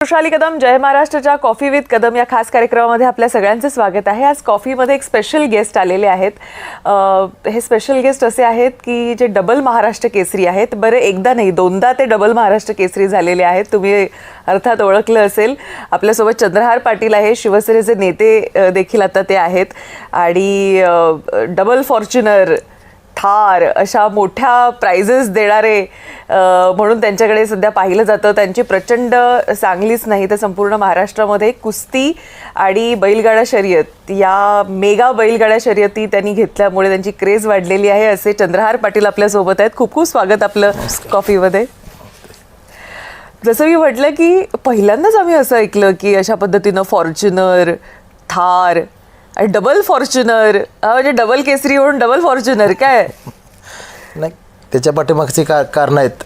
वृषाली कदम, जय महाराष्ट्रच्या coffee with Kadam या खास कार्यक्रमामध्ये आपल्या सगळ्यांचं स्वागत आहे। आज कॉफीमध्ये एक स्पेशल गेस्ट आलेले आहेत। हे स्पेशल गेस्ट असे आहेत की जे डबल महाराष्ट्र केसरी आहेत। बरं, एकदा नाही दोनदा ते डबल महाराष्ट्र केसरी झालेले आहेत। तुम्ही अर्थात ओळखलं असेल। आपल्यासोबत चंद्रहार पाटील आहे, शिवसेनेचे नेते देखील आता ते आहेत आणि डबल फॉर्च्युनर, थार अशा मोठ्या प्राइजेस देणारे म्हणून त्यांच्याकडे सध्या पाहिलं जातं। त्यांची प्रचंड सांगलीच नाही तर संपूर्ण महाराष्ट्रामध्ये कुस्ती आणि बैलगाडा शर्यत या मेगा बैलगाडा शर्यती त्यांनी घेतल्यामुळे त्यांची क्रेज वाढलेली आहे। असे चंद्रहार पाटील आपल्यासोबत आहेत। खूप खूप स्वागत आपलं कॉफीमध्ये। जसं मी म्हटलं की पहिल्यांदाच आम्ही असं ऐकलं की अशा पद्धतीनं फॉर्च्युनर, थार आणि डबल फॉर्च्युनर, म्हणजे डबल केसरी होऊन डबल फॉर्च्युनर काय नाही। त्याच्या पाठीमागचे कारण आहेत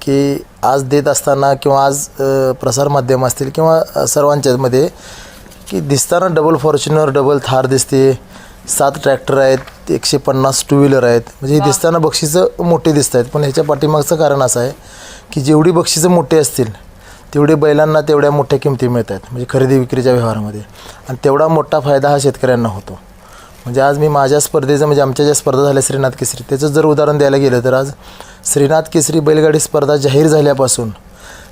की आज देत असताना किंवा आज प्रसारमाध्यम असतील किंवा सर्वांच्यामध्ये की दिसताना डबल फॉर्च्युनर, डबल थार दिसते, 7 ट्रॅक्टर आहेत, 150 टू व्हीलर आहेत, म्हणजे दिसताना बक्षिसं मोठी दिसत आहेत। पण ह्याच्या पाठीमागचं कारण असं आहे की जेवढी बक्षिसं मोठी असतील तेवढे बैलांना तेवढ्या मोठ्या किमती मिळतात, म्हणजे खरेदी विक्रीच्या व्यवहारामध्ये, आणि तेवढा मोठा फायदा हा शेतकऱ्यांना होतो। म्हणजे आज मी माझ्या स्पर्धेचं, म्हणजे आमच्या ज्या स्पर्धा झाल्या श्रीनाथ केसरी, त्याचं जर उदाहरण द्यायला गेलं तर आज श्रीनाथ केसरी बैलगाडी स्पर्धा जाहीर झाल्यापासून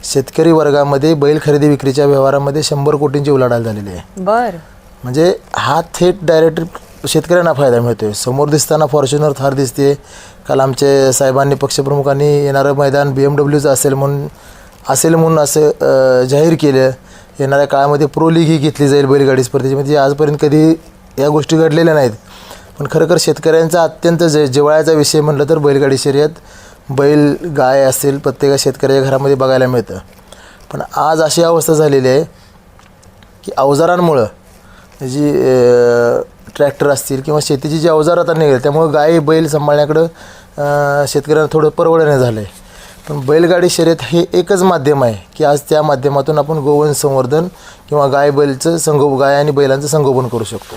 शेतकरी वर्गामध्ये बैल खरेदी विक्रीच्या व्यवहारामध्ये 100 कोटींची उलाढाल झालेली आहे। बरं, म्हणजे हा थेट डायरेक्ट शेतकऱ्यांना फायदा मिळतोय। समोर दिसताना फॉर्च्युनर, थार दिसते। काल आमचे साहेबांनी, पक्षप्रमुखांनी येणारं मैदान BMWचं असेल म्हणून असं जाहीर केलं। येणाऱ्या काळामध्ये प्रो लीग ही घेतली जाईल बैलगाडी स्पर्धेची, म्हणजे आजपर्यंत कधी या गोष्टी घडलेल्या नाहीत। पण खरं शेतकऱ्यांचा अत्यंत जिव्हाळ्याचा विषय म्हटलं तर बैलगाडी शर्यत, बैल गाय असेल प्रत्येक शेतकऱ्याच्या घरामध्ये बघायला मिळतं। पण आज अशी अवस्था झालेली आहे की अवजारांमुळं जी ट्रॅक्टर असतील किंवा शेतीची जी अवजार आता निघाली त्यामुळं गाय बैल सांभाळण्याकडं शेतकऱ्यांना थोडं परवडणं झालं आहे। पण बैलगाडी शर्यत हे एकच माध्यम आहे की आज त्या माध्यमातून आपण गोवंश संवर्धन किंवा गाय आणि बैलांचं संगोपन करू शकतो।